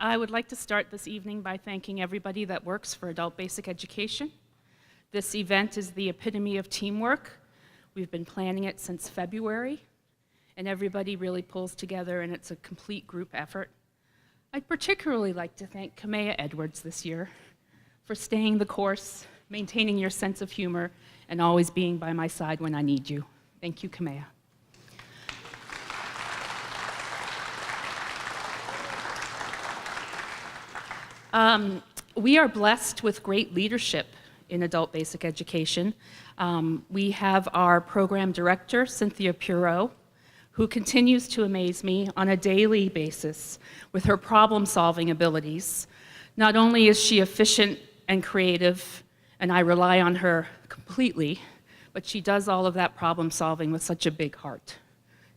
I would like to start this evening by thanking everybody that works for Adult Basic Education. This event is the epitome of teamwork. We've been planning it since February, and everybody really pulls together, and it's a complete group effort. I'd particularly like to thank Kamea Edwards this year for staying the course, maintaining your sense of humor, and always being by my side when I need you. Thank you, Kamea. We are blessed with great leadership in adult basic education. We have our program director, Cynthia Puro, who continues to amaze me on a daily basis with her problem-solving abilities. Not only is she efficient and creative, and I rely on her completely, but she does all of that problem-solving with such a big heart.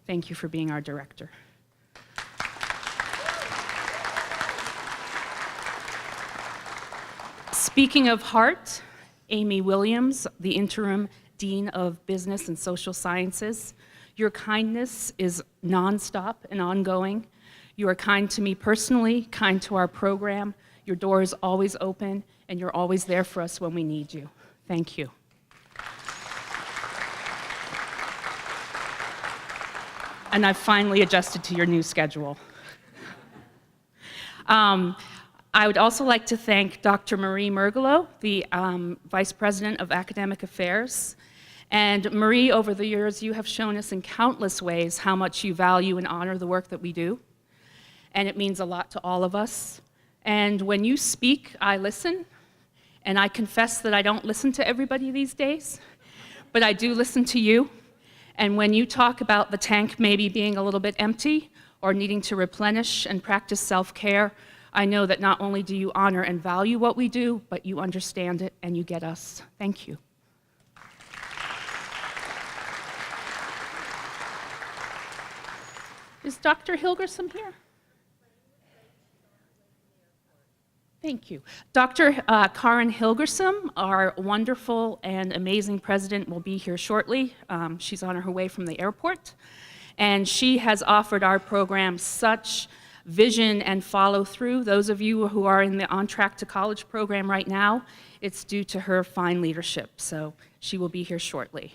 Thank you for being our director. Speaking of heart, Amy Williams, the interim Dean of Business and Social Sciences, your kindness is nonstop and ongoing. You are kind to me personally, kind to our program. Your door is always open, and you're always there for us when we need you. Thank you. And I've finally adjusted to your new schedule. I would also like to thank Dr. Marie Mergolo, the Vice President of Academic Affairs. And Marie, over the years, you have shown us in countless ways how much you value and honor the work that we do. And it means a lot to all of us. And when you speak, I listen. And I confess that I don't listen to everybody these days, but I do listen to you. And when you talk about the tank maybe being a little bit empty or needing to replenish and practice self-care, I know that not only do you honor and value what we do, but you understand it and you get us. Thank you. Is Dr. Hilgersom here? Thank you. Dr. Karen Hilgersom, our wonderful and amazing president, will be here shortly. She's on her way from the airport. And she has offered our program such vision and follow through. Those of you who are in the On Track to College program right now, it's due to her fine leadership. So she will be here shortly.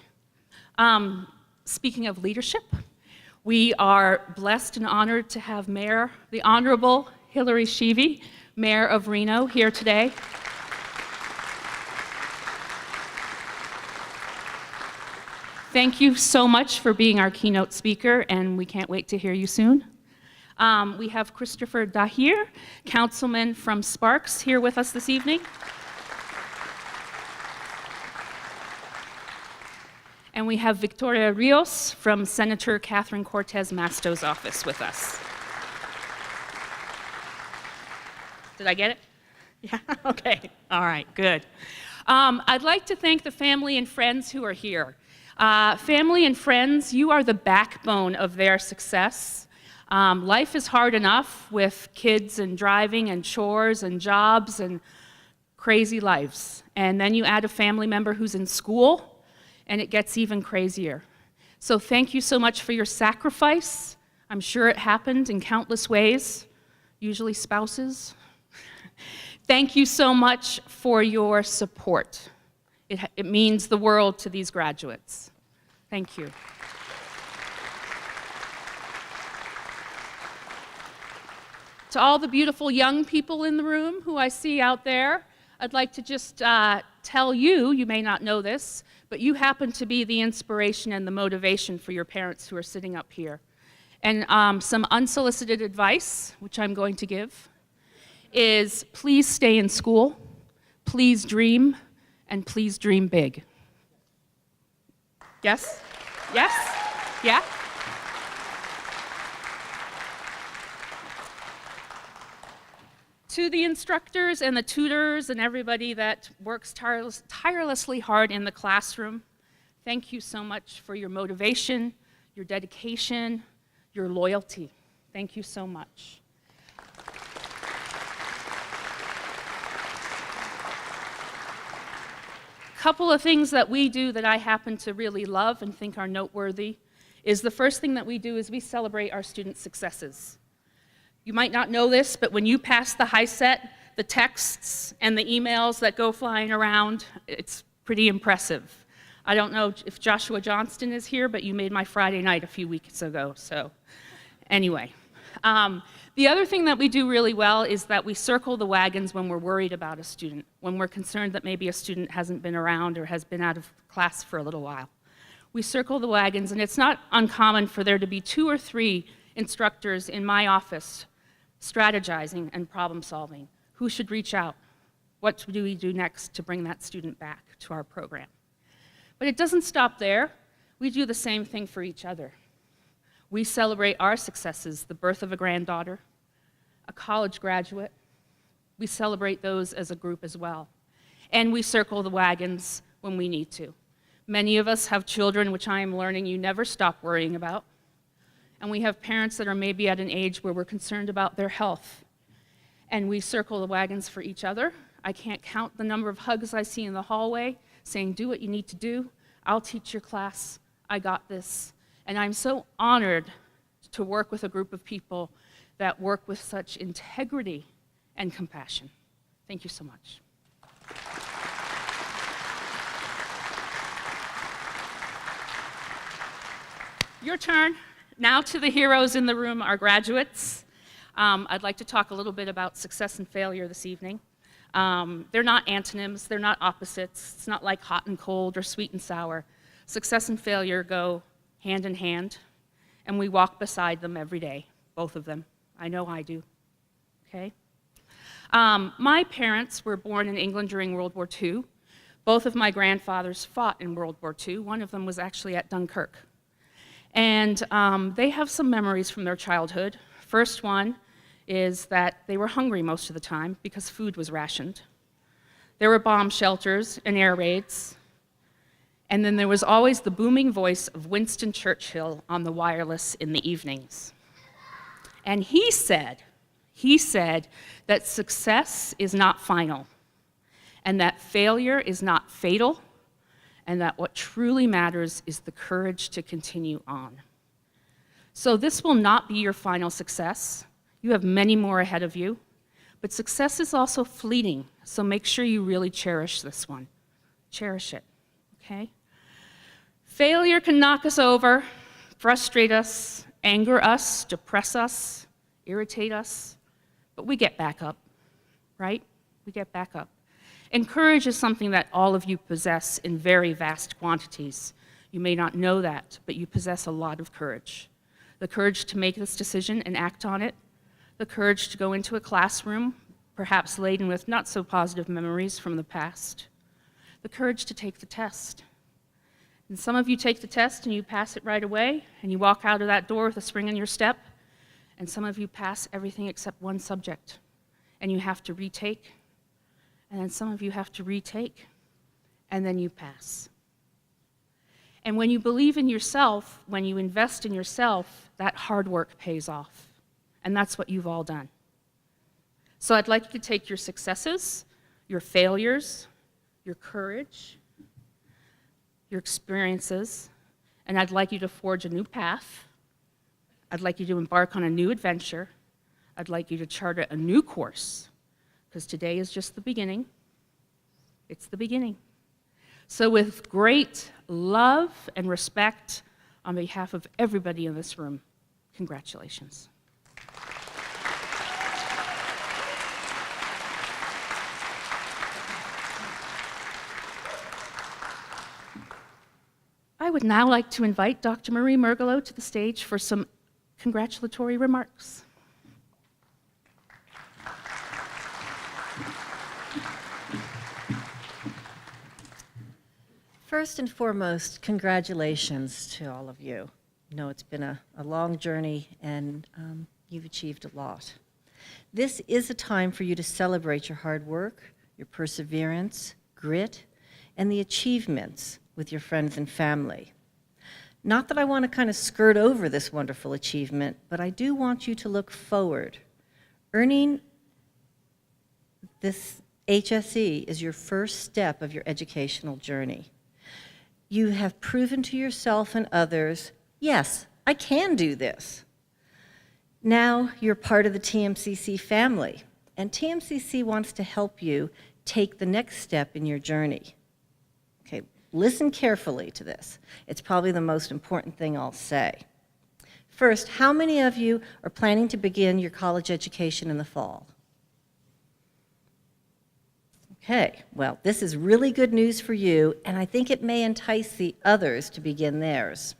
Speaking of leadership, we are blessed and honored to have Mayor, the Honorable Hillary Sheevey, Mayor of Reno, here today. Thank you so much for being our keynote speaker, and we can't wait to hear you soon. We have Christopher Dahir, councilman from Sparks, here with us this evening. And we have Victoria Rios from Senator Catherine Cortez Masto's office with us. Did I get it? Yeah, okay, all right, good. I'd like to thank the family and friends who are here. Family and friends, you are the backbone of their success. Life is hard enough with kids and driving and chores and jobs and crazy lives. And then you add a family member who's in school, and it gets even crazier. So thank you so much for your sacrifice. I'm sure it happened in countless ways, usually spouses. Thank you so much for your support. It means the world to these graduates. Thank you. To all the beautiful young people in the room who I see out there, I'd like to just tell you, you may not know this, but you happen to be the inspiration and the motivation for your parents who are sitting up here. And some unsolicited advice, which I'm going to give, is please stay in school, please dream, and please dream big. Yes? Yes? Yeah? To the instructors and the tutors and everybody that works tirelessly hard in the classroom, thank you so much for your motivation, your dedication, your loyalty. Thank you so much. Couple of things that we do that I happen to really love and think are noteworthy is the first thing that we do is we celebrate our students' successes. You might not know this, but when you pass the HiSET, the texts and the emails that go flying around, it's pretty impressive. I don't know if Joshua Johnston is here, but you made my Friday night a few weeks ago, so anyway. The other thing that we do really well is that we circle the wagons when we're worried about a student, when we're concerned that maybe a student hasn't been around or has been out of class for a little while. We circle the wagons, and it's not uncommon for there to be 2 or 3 instructors in my office strategizing and problem solving. Who should reach out? What do we do next to bring that student back to our program? But it doesn't stop there. We do the same thing for each other. We celebrate our successes, the birth of a granddaughter, a college graduate. We celebrate those as a group as well. And we circle the wagons when we need to. Many of us have children, which I am learning you never stop worrying about. And we have parents that are maybe at an age where we're concerned about their health. And we circle the wagons for each other. I can't count the number of hugs I see in the hallway saying, do what you need to do. I'll teach your class. I got this. And I'm so honored to work with a group of people that work with such integrity and compassion. Thank you so much. Your turn. Now to the heroes in the room, our graduates. I'd like to talk a little bit about success and failure this evening. They're not antonyms, they're not opposites. It's not like hot and cold or sweet and sour. Success and failure go hand in hand, and we walk beside them every day, both of them. I know I do, okay? My parents were born in England during World War II. Both of my grandfathers fought in World War II. One of them was actually at Dunkirk. And they have some memories from their childhood. First one is that they were hungry most of the time because food was rationed. There were bomb shelters and air raids. And then there was always the booming voice of Winston Churchill on the wireless in the evenings. And he said that success is not final, and that failure is not fatal, and that what truly matters is the courage to continue on. So this will not be your final success. You have many more ahead of you, but success is also fleeting, so make sure you really cherish this one. Cherish it, okay? Failure can knock us over, frustrate us, anger us, depress us, irritate us, but we get back up, right? We get back up. And courage is something that all of you possess in very vast quantities. You may not know that, but you possess a lot of courage. The courage to make this decision and act on it, the courage to go into a classroom, perhaps laden with not so positive memories from the past, the courage to take the test. And some of you take the test and you pass it right away, and you walk out of that door with a spring in your step, and some of you pass everything except one subject, and you have to retake, and then some of you have to retake, and then you pass. And when you believe in yourself, when you invest in yourself, that hard work pays off. And that's what you've all done. So I'd like you to take your successes, your failures, your courage, your experiences, and I'd like you to forge a new path. I'd like you to embark on a new adventure. I'd like you to chart a new course, because today is just the beginning. It's the beginning. So with great love and respect, on behalf of everybody in this room, congratulations. I would now like to invite Dr. Marie Mergelot to the stage for some congratulatory remarks. First and foremost, congratulations to all of you. I know it's been a long journey, and you've achieved a lot. This is a time for you to celebrate your hard work, your perseverance, grit, and the achievements with your friends and family. Not that I want to kind of skirt over this wonderful achievement, but I do want you to look forward. Earning this HSE is your first step of your educational journey. You have proven to yourself and others, yes, I can do this. Now you're part of the TMCC family, and TMCC wants to help you take the next step in your journey. Okay, listen carefully to this. It's probably the most important thing I'll say. First, how many of you are planning to begin your college education in the fall? Okay, well, this is really good news for you, and I think it may entice the others to begin theirs.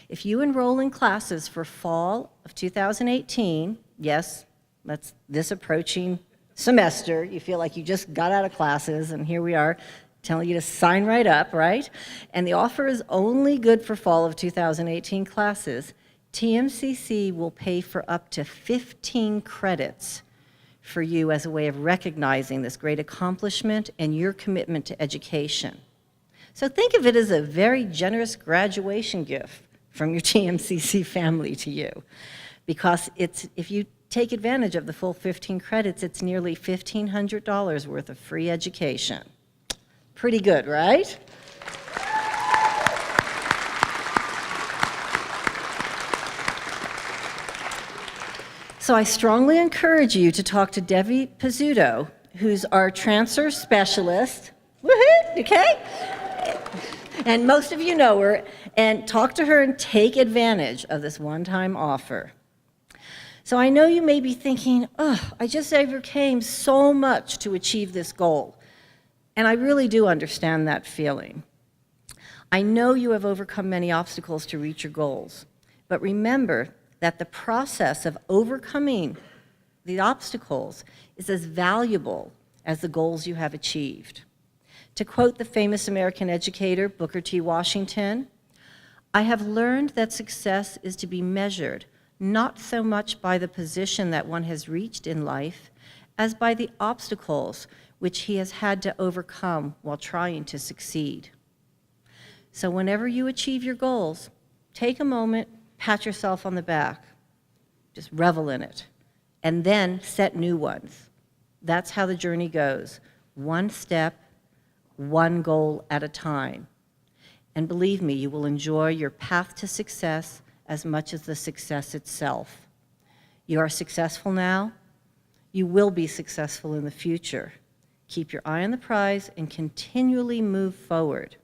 If you enroll in classes for fall of 2018, yes, that's this approaching semester, you feel like you just got out of classes, and here we are telling you to sign right up, right? And the offer is only good for fall of 2018 classes. TMCC will pay for up to 15 credits for you as a way of recognizing this great accomplishment and your commitment to education. So think of it as a very generous graduation gift from your TMCC family to you, because if you take advantage of the full 15 credits, it's nearly $1,500 worth of free education. Pretty good, right? So I strongly encourage you to talk to Debbie Pizzuto, who's our transfer specialist. Woohoo, okay? And most of you know her, and talk to her and take advantage of this one-time offer. So I know you may be thinking, oh, I just overcame so much to achieve this goal. And I really do understand that feeling. I know you have overcome many obstacles to reach your goals, but remember that the process of overcoming the obstacles is as valuable as the goals you have achieved. To quote the famous American educator, Booker T. Washington, "I have learned that success is to be measured not so much by the position that one has reached in life as by the obstacles which he has had to overcome while trying to succeed." So whenever you achieve your goals, take a moment, pat yourself on the back, just revel in it, and then set new ones. That's how the journey goes, one step, one goal at a time. And believe me, you will enjoy your path to success as much as the success itself. You are successful now, you will be successful in the future. Keep your eye on the prize and continually move forward.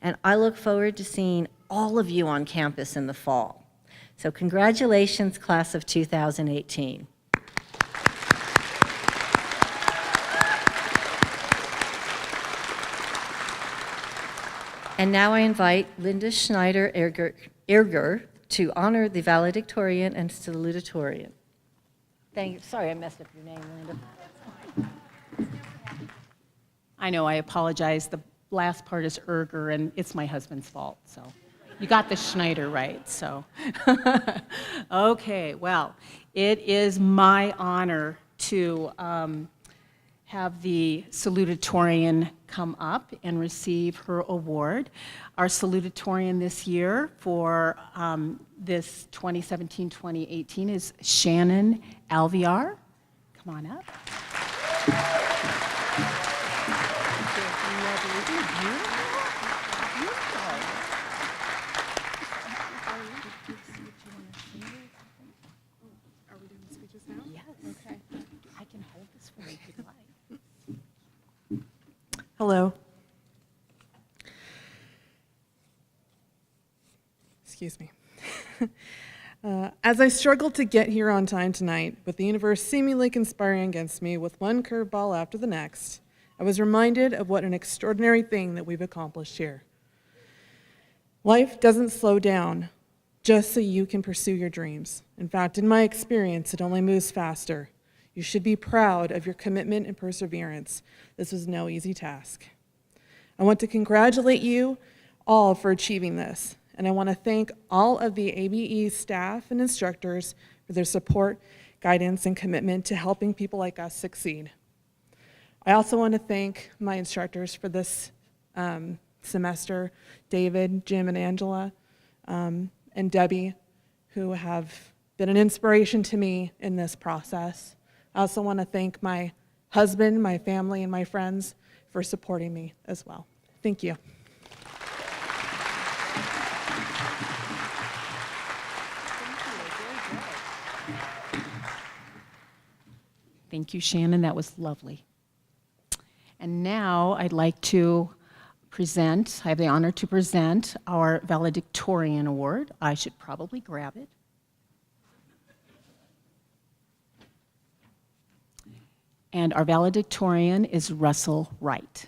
And I look forward to seeing all of you on campus in the fall. So congratulations, class of 2018. And now I invite Linda Schneider-Erger to honor the valedictorian and salutatorian. Thank you. Sorry, I messed up your name, Linda. I know, I apologize. The last part is Erger, and it's my husband's fault, so. You got the Schneider right, so. Okay, well, it is my honor to have the salutatorian come up and receive her award. Our salutatorian this year for this 2017-2018 is Shannon Alviar. Come on up. Hello. Excuse me. As I struggled to get here on time tonight, with the universe seemingly conspiring against me with one curveball after the next, I was reminded of what an extraordinary thing that we've accomplished here. Life doesn't slow down just so you can pursue your dreams. In fact, in my experience, it only moves faster. You should be proud of your commitment and perseverance. This was no easy task. I want to congratulate you all for achieving this, and I want to thank all of the ABE staff and instructors for their support, guidance, and commitment to helping people like us succeed. I also want to thank my instructors for this semester, David, Jim, and Angela, and Debbie, who have been an inspiration to me in this process. I also want to thank my husband, my family, and my friends for supporting me as well. Thank you. Thank you, Shannon. That was lovely. And now I'd like to I have the honor to present our valedictorian award. I should probably grab it. And our valedictorian is Russell Wright.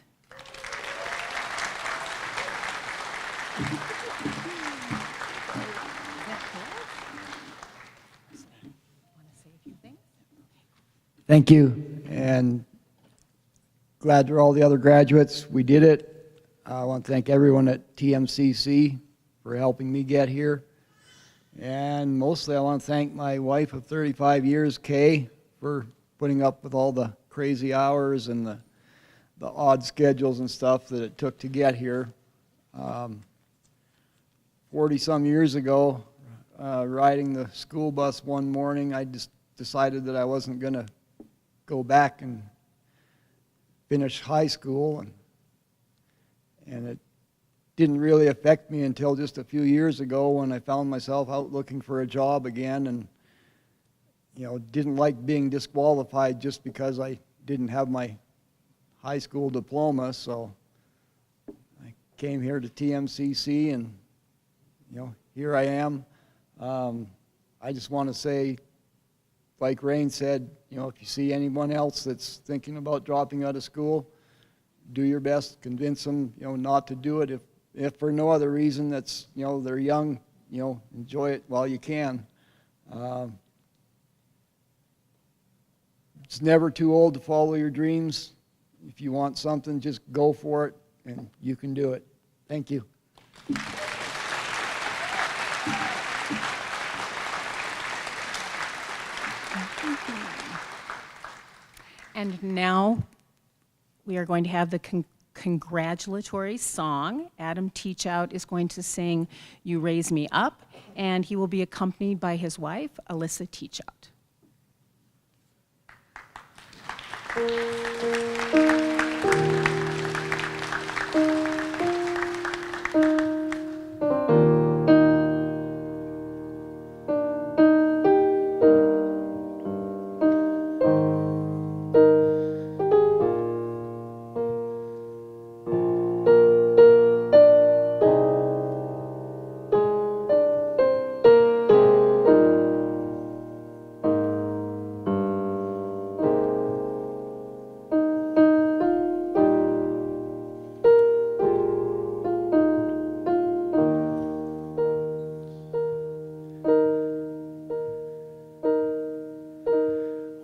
Thank you, and glad for all the other graduates. We did it. I want to thank everyone at TMCC for helping me get here. And mostly I want to thank my wife of 35 years, Kay, for putting up with all the crazy hours and the odd schedules and stuff that it took to get here. 40-some years ago, riding the school bus one morning, I just decided that I wasn't going to go back and finish high school, and it didn't really affect me until just a few years ago when I found myself out looking for a job again, and didn't like being disqualified just because I didn't have my high school diploma. So I came here to TMCC, and here I am. I just want to say, like Rain said, if you see anyone else that's thinking about dropping out of school, do your best, convince them, not to do it. If for no other reason, that's, they're young, enjoy it while you can. It's never too old to follow your dreams. If you want something, just go for it, and you can do it. Thank you. And now we are going to have the congratulatory song. Adam Teachout is going to sing You Raise Me Up, and he will be accompanied by his wife, Alyssa Teachout.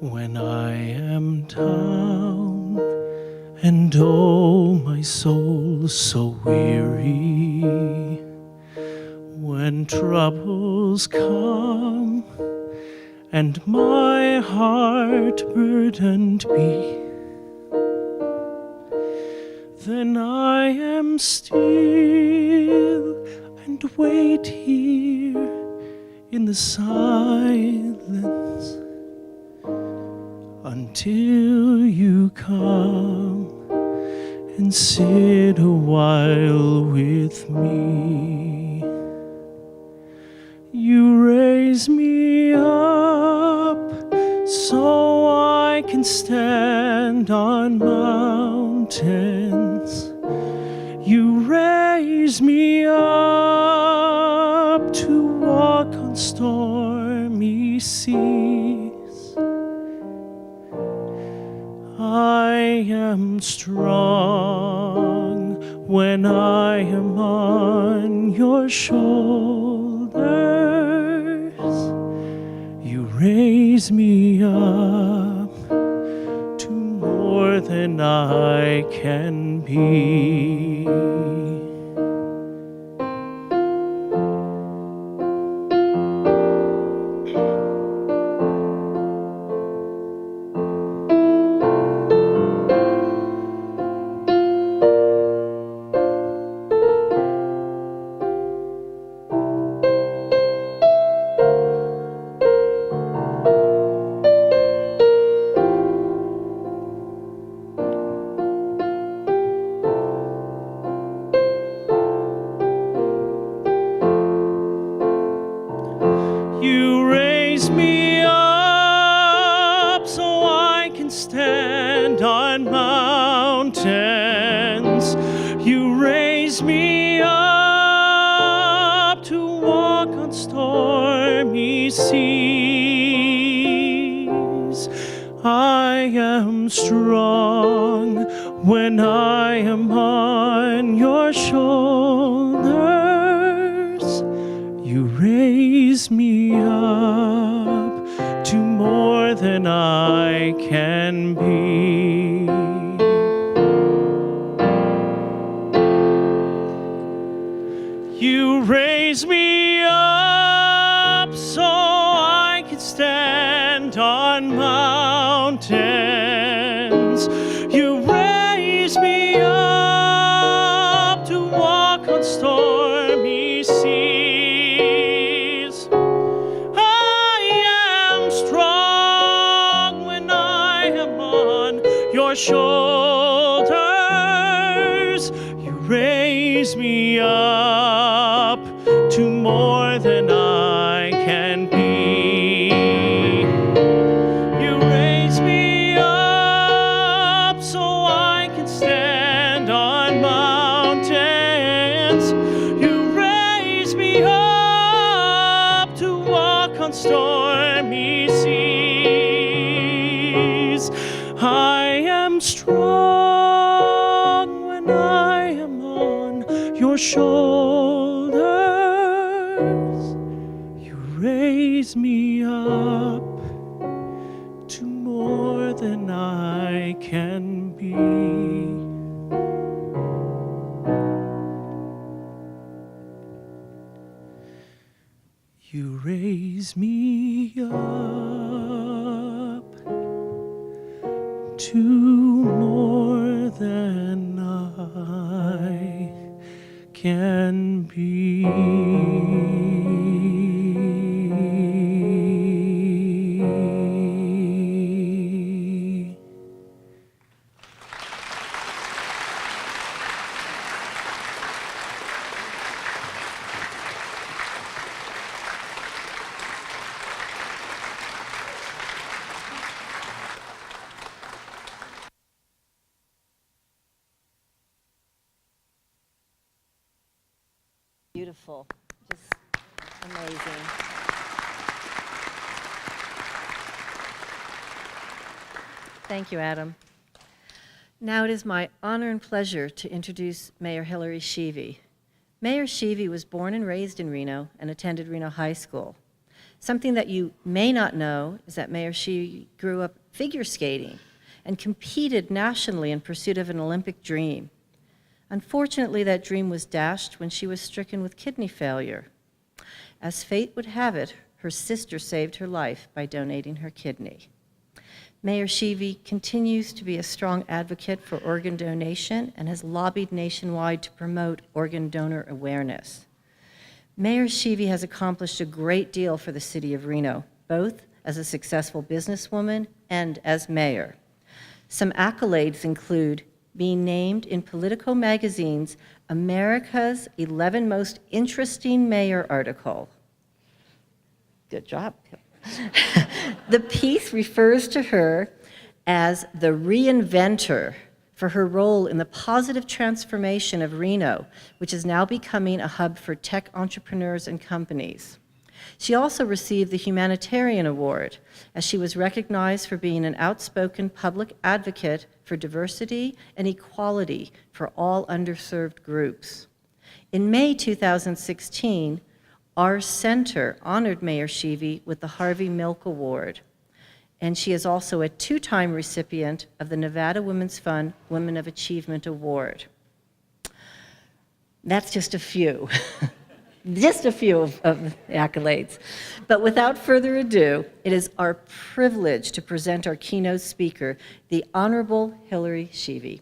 When I am down and oh, my soul so weary, when troubles come and my heart burdened be, then I am still and wait here in the silence until you come and sit a while with me. You raise me up so I can stand on mountains. You raise me up to walk on stormy seas. I am strong when I am on your shoulders. You raise me up to more than I can be. You raise me up so I mountains. You raise me up to walk on stormy seas. I am strong when I am on your shoulders. You raise me up to more than I can be. You raise me up so I can stand on mountains. You raise me up to walk on stormy seas. I am strong when I am on your shoulders. You raise me up to more than I can be. You raise me up so I can stand on mountains. You raise me up to walk on stormy seas. I am strong when I am on your shoulders. You raise me up to more than I can be. You raise me up to more than I can be. Beautiful, just amazing. Thank you, Adam. Now it is my honor and pleasure to introduce Mayor Hillary Sheevey. Mayor Sheevey was born and raised in Reno and attended Reno High School. Something that you may not know is that Mayor Sheevey grew up figure skating and competed nationally in pursuit of an Olympic dream. Unfortunately, that dream was dashed when she was stricken with kidney failure. As fate would have it, her sister saved her life by donating her kidney. Mayor Sheevey continues to be a strong advocate for organ donation and has lobbied nationwide to promote organ donor awareness. Mayor Sheevey has accomplished a great deal for the city of Reno, both as a successful businesswoman and as mayor. Some accolades include being named in Politico magazine's America's 11 Most Interesting Mayor article. Good job. The piece refers to her as the reinventor for her role in the positive transformation of Reno, which is now becoming a hub for tech entrepreneurs and companies. She also received the Humanitarian Award, as she was recognized for being an outspoken public advocate for diversity and equality for all underserved groups. In May 2016, our center honored Mayor Sheevey with the Harvey Milk Award, and she is also a two-time recipient of the Nevada Women's Fund Women of Achievement Award. That's just a few. Just a few of the accolades. But without further ado, it is our privilege to present our keynote speaker, the Honorable Hillary Sheevey.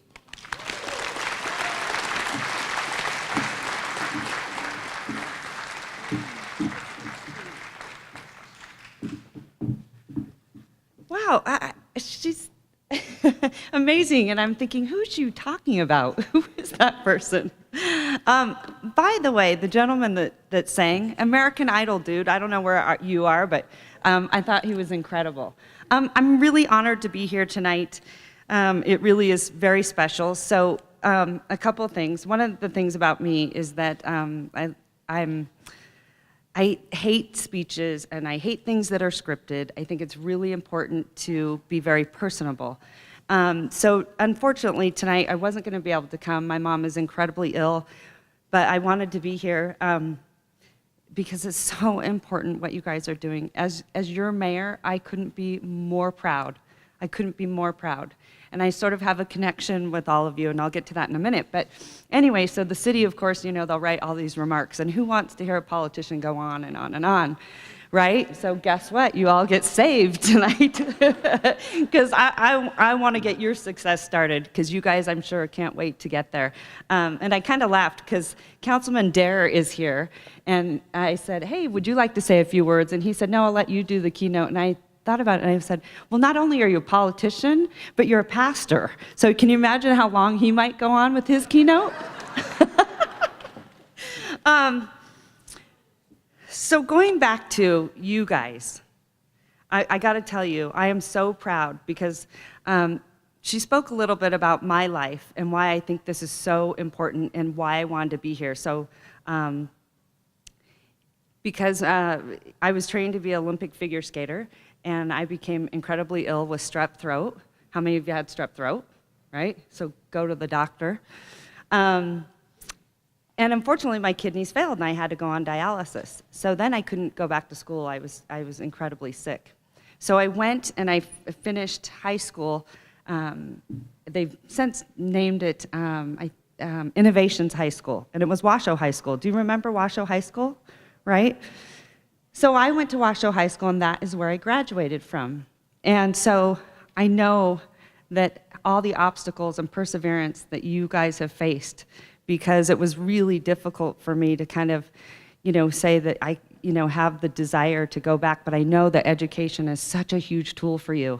Wow, she's amazing, and I'm thinking, who's you talking about? Who is that person? By the way, the gentleman that sang, American Idol dude, I don't know where you are, but I thought he was incredible. I'm really honored to be here tonight. It really is very special. So a couple of things. One of the things about me is that I hate speeches and I hate things that are scripted. I think it's really important to be very personable. So unfortunately tonight I wasn't going to be able to come. My mom is incredibly ill, but I wanted to be here because it's so important what you guys are doing. As your mayor, I couldn't be more proud. I couldn't be more proud. And I sort of have a connection with all of you, and I'll get to that in a minute. But anyway, so the city, of course, you know, they'll write all these remarks, and who wants to hear a politician go on and on and on, right? So guess what? You all get saved tonight, because I want to get your success started, because you guys, I'm sure, can't wait to get there. And I kind of laughed, because Councilman Dare is here, and I said, hey, would you like to say a few words? And he said, no, I'll let you do the keynote. And I thought about it, and I said, well, not only are you a politician, but you're a pastor. So can you imagine how long he might go on with his keynote? So going back to you guys, I got to tell you, I am so proud, because she spoke a little bit about my life and why I think this is so important and why I wanted to be here. So because I was trained to be an Olympic figure skater, and I became incredibly ill with strep throat. How many of you had strep throat, right? So go to the doctor. And unfortunately, my kidneys failed, and I had to go on dialysis. So then I couldn't go back to school. I was incredibly sick. So I went and I finished high school. They've since named it Innovations High School, and it was Washoe High School. Do you remember Washoe High School, right? So I went to Washoe High School, and that is where I graduated from. And so I know that all the obstacles and perseverance that you guys have faced, because it was really difficult for me to kind of, you know, say that I, you know, have the desire to go back, but I know that education is such a huge tool for you.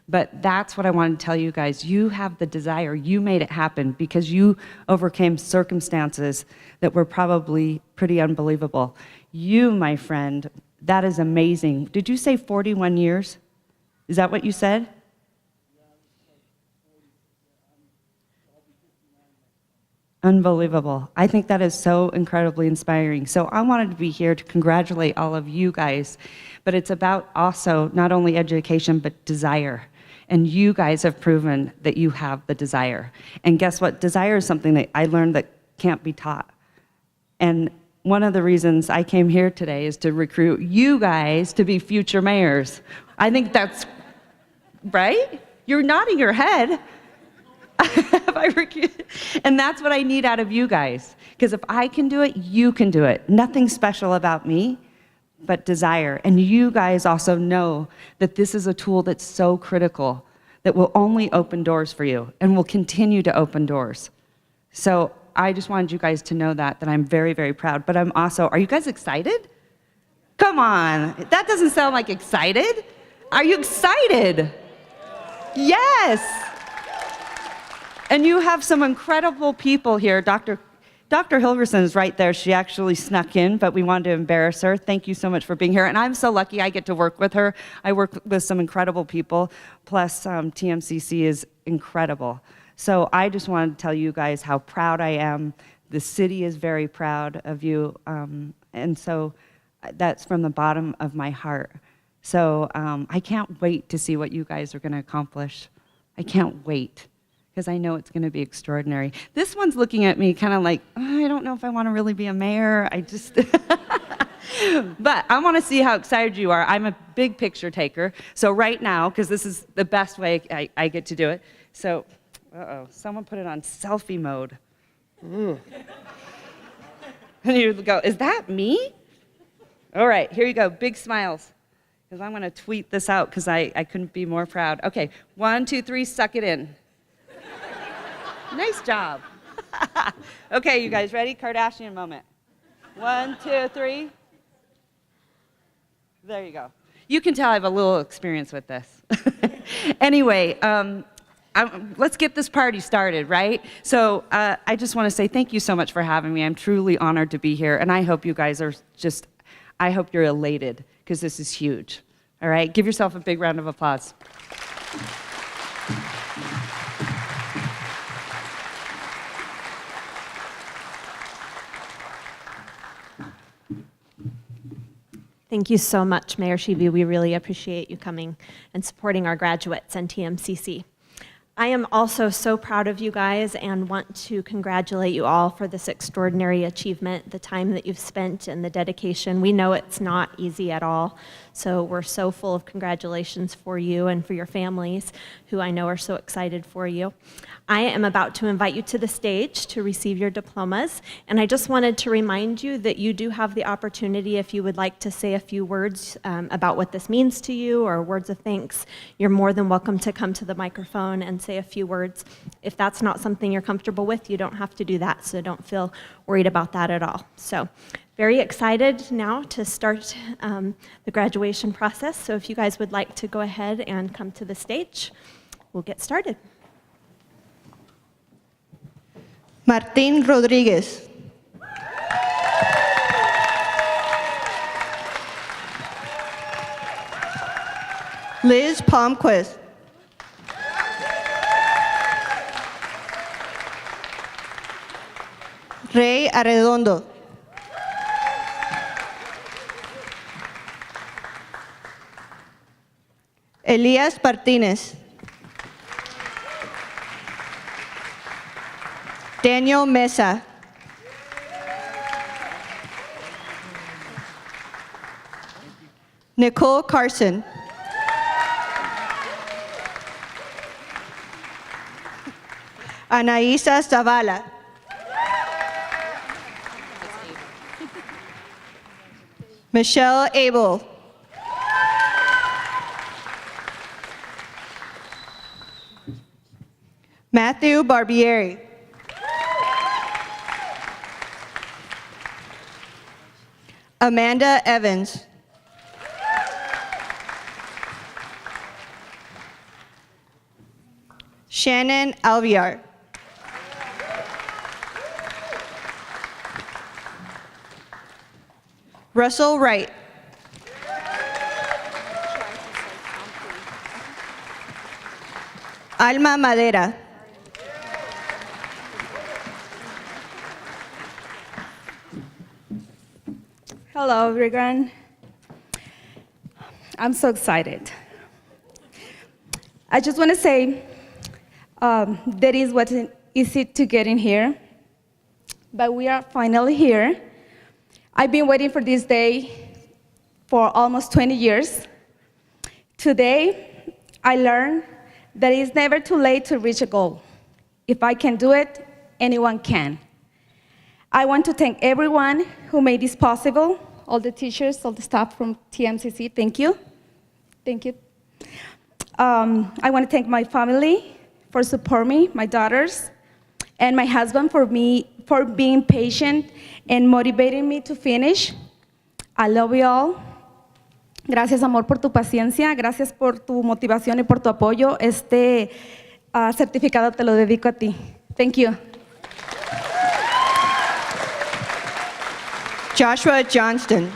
But that's what I want to tell you guys. You have the desire. You made it happen because you overcame circumstances that were probably pretty unbelievable. You, my friend, that is amazing. Did you say 41 years? Is that what you said? Unbelievable. I think that is so incredibly inspiring. So I wanted to be here to congratulate all of you guys, but it's about also not only education, but desire. And you guys have proven that you have the desire. And guess what? Desire is something that I learned that can't be taught. And one of the reasons I came here today is to recruit you guys to be future mayors. I think that's, right? You're nodding your head. And that's what I need out of you guys. Because if I can do it, you can do it. Nothing special about me, but desire. And you guys also know that this is a tool that's so critical that will only open doors for you and will continue to open doors. So I just wanted you guys to know that I'm very, very proud. But I'm also, are you guys excited? Come on, that doesn't sound like excited. Are you excited? Yes. And you have some incredible people here. Dr. Hilverson is right there. She actually snuck in, but we wanted to embarrass her. Thank you so much for being here. And I'm so lucky I get to work with her. I work with some incredible people, plus TMCC is incredible. So I just wanted to tell you guys how proud I am. The city is very proud of you. And so that's from the bottom of my heart. So I can't wait to see what you guys are going to accomplish. I can't wait, because I know it's going to be extraordinary. This one's looking at me kind of like, oh, I don't know if I want to really be a mayor. I just, but I want to see how excited you are. I'm a big picture taker. So right now, because this is the best way I get to do it. So, someone put it on selfie mode. And you go, is that me? All right, here you go, big smiles. Because I'm going to tweet this out because I couldn't be more proud. Okay, 1, 2, 3, suck it in. Nice job. Okay, you guys ready? Kardashian moment. 1, 2, 3. There you go. You can tell I have a little experience with this. Anyway, let's get this party started, right? So I just want to say thank you so much for having me. I'm truly honored to be here, and I hope you guys are just, I hope you're elated, because this is huge. All right, give yourself a big round of applause. Thank you so much, Mayor Shibi. We really appreciate you coming and supporting our graduates and TMCC. I am also so proud of you guys and want to congratulate you all for this extraordinary achievement, the time that you've spent and the dedication. We know it's not easy at all, so we're so full of congratulations for you and for your families, who I know are so excited for you. I am about to invite you to the stage to receive your diplomas, and I just wanted to remind you that you do have the opportunity, if you would like to say a few words about what this means to you or words of thanks, you're more than welcome to come to the microphone and say a few words. If that's not something you're comfortable with, you don't have to do that, so don't feel worried about that at all. So, very excited now to start the graduation process, so if you guys would like to go ahead and come to the stage, we'll get started. Martín Rodríguez. Liz Palmquist. Rey Arredondo. Elías Martínez. Daniel Mesa. Nicole Carson. Anaísa Zavala. Michelle Abel. Matthew Barbieri. Amanda Evans. Shannon Alviar. Russell Wright. Alma Madera. Hello, everyone. I'm so excited. I just want to say that is what easy to get in here, but we are finally here. I've been waiting for this day for almost 20 years. Today, I learned that it's never too late to reach a goal. If I can do it, anyone can. I want to thank everyone who made this possible, all the teachers, all the staff from TMCC, thank you. Thank you. I want to thank my family for supporting me, my daughters, and my husband for being patient and motivating me to finish. I love you all. Gracias, amor, por tu paciencia. Gracias por tu motivación y por tu apoyo. Este certificado te lo dedico a ti. Thank you. Joshua Johnston.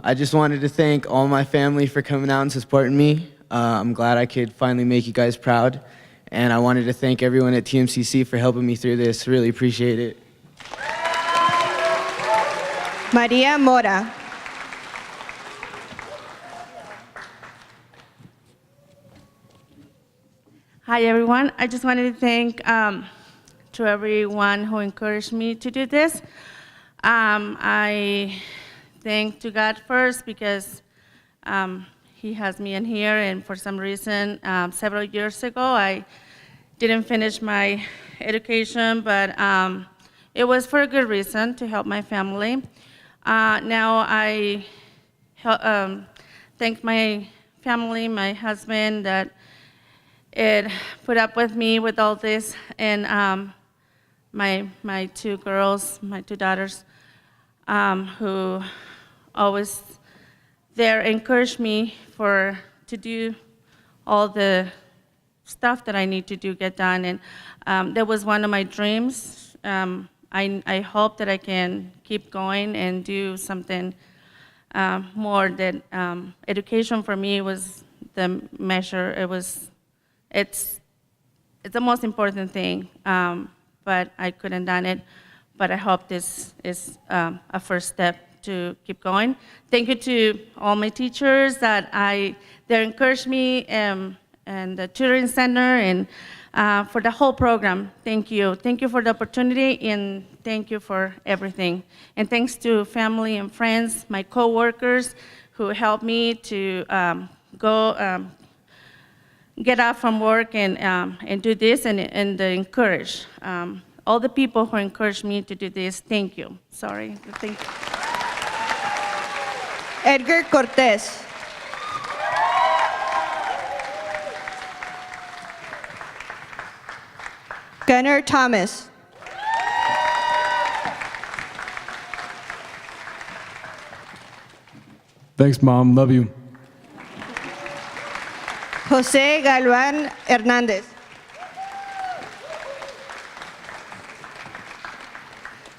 I just wanted to thank all my family for coming out and supporting me. I'm glad I could finally make you guys proud. And I wanted to thank everyone at TMCC for helping me through this. Really appreciate it. Maria Mora. Hi, everyone. I just wanted to thank to everyone who encouraged me to do this. I thank to God first because He has me in here, and for some reason, several years ago, I didn't finish my education, but it was for a good reason, to help my family. Now I thank my family, my husband, that it put up with me with all this, and my two girls, my two daughters, who always there encouraged me to do all the stuff that I need to do get done, and that was one of my dreams. I hope that I can keep going and do something more. That education for me was the measure. It's the most important thing but I couldn't done it. But I hope this is a first step to keep going. Thank you to all my teachers they encouraged me, and the tutoring center, and for the whole program. Thank you. Thank you for the opportunity, and thank you for everything. And thanks to family and friends, my coworkers who helped me to get out from work and do this, and encourage. All the people who encouraged me to do this, thank you. Sorry, thank you. Edgar Cortez. Gunnar Thomas. Thanks, Mom. Love you. Jose Galvan Hernandez.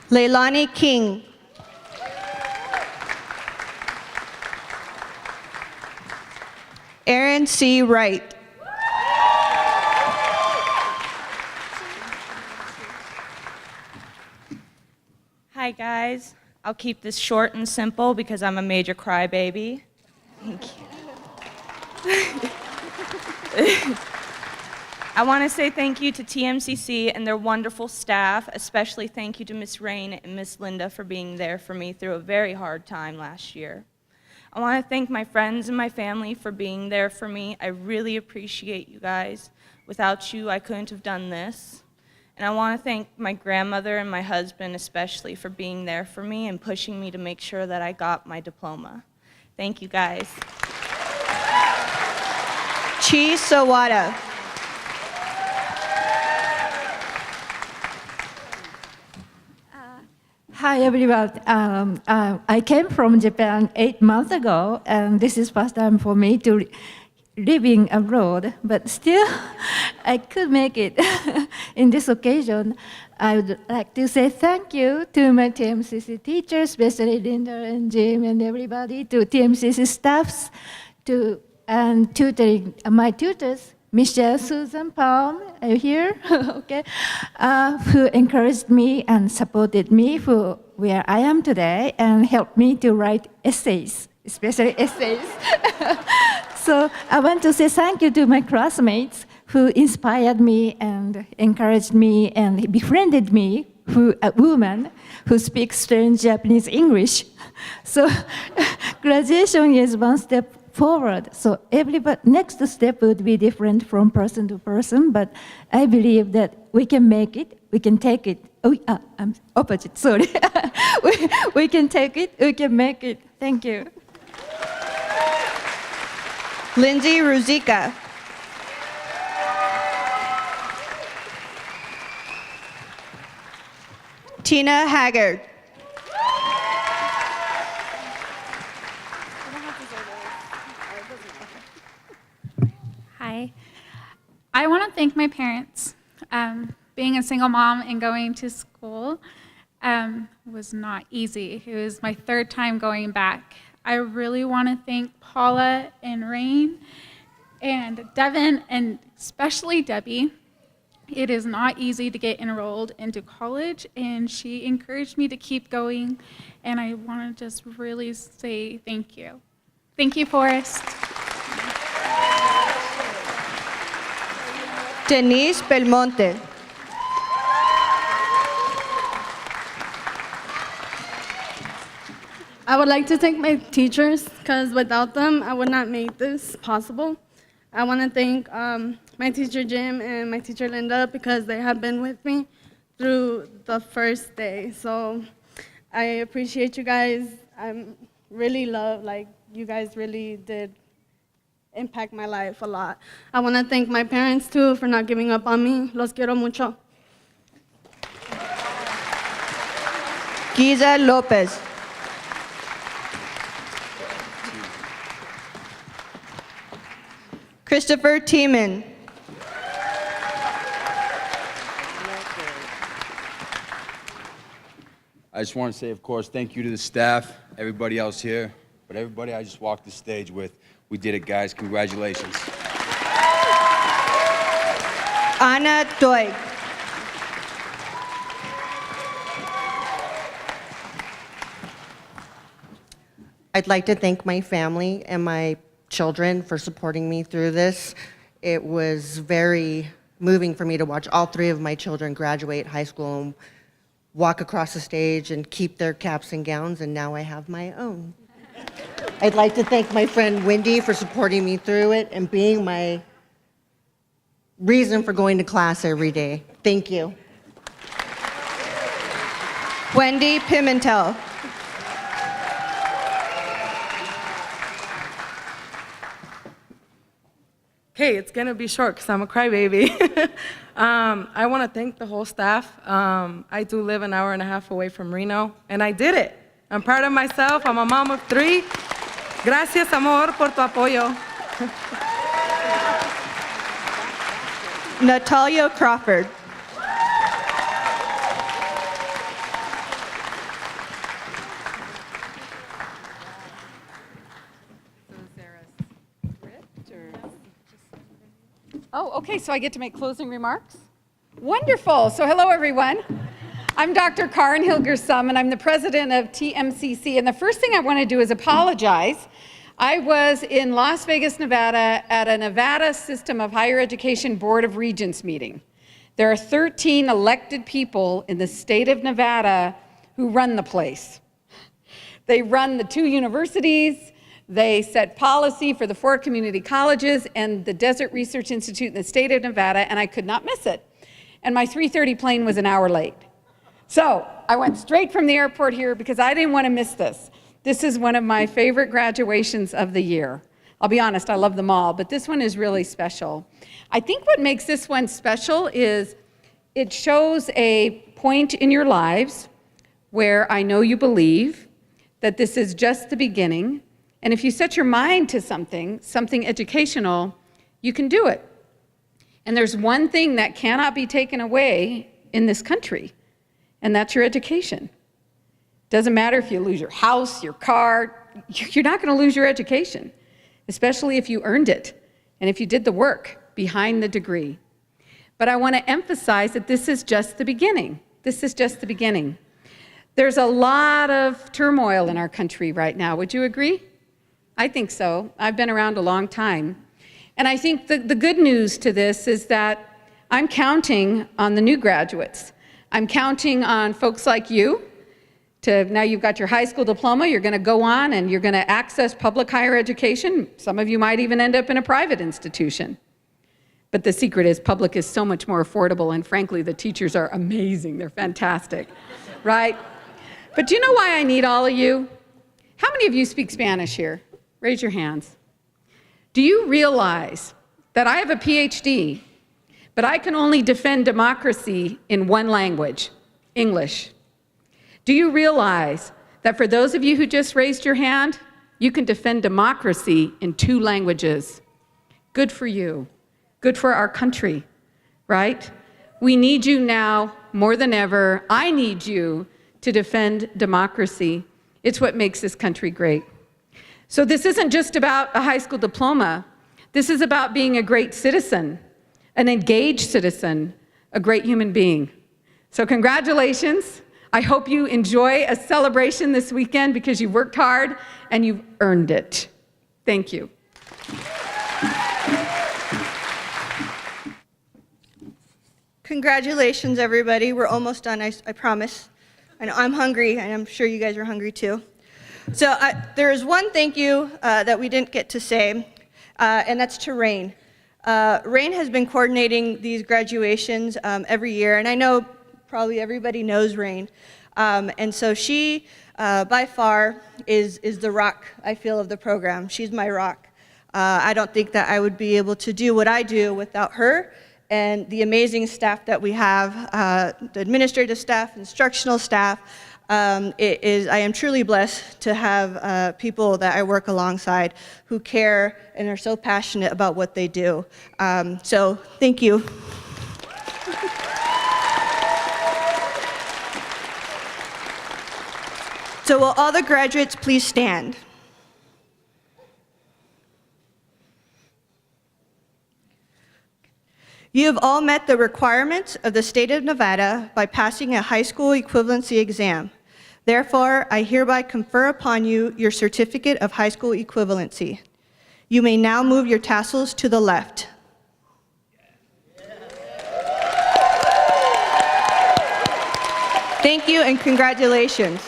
Leilani King. Aaron C. Wright. Hi, guys. I'll keep this short and simple because I'm a major crybaby. Thank you. I want to say thank you to TMCC and their wonderful staff, especially thank you to Miss Rain and Miss Linda for being there for me through a very hard time last year. I want to thank my friends and my family for being there for me. I really appreciate you guys. Without you, I couldn't have done this. And I want to thank my grandmother and my husband especially for being there for me and pushing me to make sure that I got my diploma. Thank you, guys. Chi Sawada. Hi, everyone. I came from Japan 8 months ago, and this is first time for me to living abroad, but still I could make it. In this occasion, I would like to say thank you to my TMCC teachers, especially Linda and Jim and everybody, to TMCC staffs, and tutoring my tutors, Michelle, Susan, Palm, are you here? Okay, who encouraged me and supported me for where I am today and helped me to write essays, especially essays. So I want to say thank you to my classmates who inspired me and encouraged me and befriended me, a woman who speaks strange Japanese English. So graduation is one step forward. So next step would be different from person to person, but I believe that we can make it, we can take it. I'm opposite, sorry. we can take it, we can make it. Thank you. Lindsay Ruzicka. Tina Haggard. Hi. I want to thank my parents. Being a single mom and going to school was not easy. It was my third time going back. I really want to thank Paula and Rain and Devin, and especially Debbie. It is not easy to get enrolled into college, and she encouraged me to keep going, and I want to just really say thank you. Thank you, Forrest. Denise Belmonte. I would like to thank my teachers, because without them, I would not make this possible. I want to thank my teacher Jim and my teacher Linda, because they have been with me through the first day. So I appreciate you guys. I really you guys really did impact my life a lot. I want to thank my parents too for not giving up on me. Los quiero mucho. Giza Lopez. Christopher Tiemann. I just want to say, of course, thank you to the staff, everybody else here, but everybody I just walked the stage with. We did it, guys. Congratulations. Anna Doig. I'd like to thank my family and my children for supporting me through this. It was very moving for me to watch all 3 of my children graduate high school and walk across the stage and keep their caps and gowns, and now I have my own. I'd like to thank my friend Wendy for supporting me through it and being my reason for going to class every day. Thank you. Wendy Pimentel. Okay, it's gonna be short because I'm a crybaby. I want to thank the whole staff. I do live an hour and a half away from Reno, and I did it. I'm proud of myself. I'm a mom of 3. Gracias, amor, por tu apoyo. Natalia Crawford. Oh, okay, so I get to make closing remarks? Wonderful. So hello, everyone. I'm Dr. Karen Hilgersum, and I'm the president of TMCC. And the first thing I want to do is apologize. I was in Las Vegas, Nevada, at a Nevada System of Higher Education Board of Regents meeting. There are 13 elected people in the state of Nevada who run the place. They run the 2 universities. They set policy for the 4 community colleges and the Desert Research Institute in the state of Nevada, and I could not miss it. And my 3:30 plane was an hour late. So I went straight from the airport here because I didn't want to miss this. This is one of my favorite graduations of the year. I'll be honest, I love them all, but this one is really special. I think what makes this one special is it shows a point in your lives where I know you believe that this is just the beginning. And if you set your mind to something educational, you can do it. And there's one thing that cannot be taken away in this country, and that's your education. Doesn't matter if you lose your house, your car, you're not going to lose your education, especially if you earned it and if you did the work behind the degree. But I want to emphasize that this is just the beginning. This is just the beginning. There's a lot of turmoil in our country right now. Would you agree? I think so. I've been around a long time. And I think the good news to this is that I'm counting on the new graduates. I'm counting on folks like you now you've got your high school diploma, you're going to go on and you're going to access public higher education. Some of you might even end up in a private institution. But the secret is public is so much more affordable, and frankly, the teachers are amazing. They're fantastic, right? But do you know why I need all of you? How many of you speak Spanish here? Raise your hands. Do you realize that I have a PhD, but I can only defend democracy in one language, English? Do you realize that for those of you who just raised your hand, you can defend democracy in 2 languages? Good for you. Good for our country, right? We need you now more than ever. I need you to defend democracy. It's what makes this country great. So this isn't just about a high school diploma. This is about being a great citizen, an engaged citizen, a great human being. So congratulations. I hope you enjoy a celebration this weekend because you worked hard and you've earned it. Thank you. Congratulations, everybody. We're almost done, I promise. I know I'm hungry, and I'm sure you guys are hungry too. So there is one thank you that we didn't get to say, and that's to Rain. Rain has been coordinating these graduations every year, and I know probably everybody knows Rain. And so she, by far, is the rock, I feel, of the program. She's my rock. I don't think that I would be able to do what I do without her and the amazing staff that we have, the administrative staff, instructional staff. I am truly blessed to have people that I work alongside who care and are so passionate about what they do. So thank you. So will all the graduates please stand? You have all met the requirements of the state of Nevada by passing a high school equivalency exam. Therefore, I hereby confer upon you your certificate of high school equivalency. You may now move your tassels to the left. Thank you and congratulations.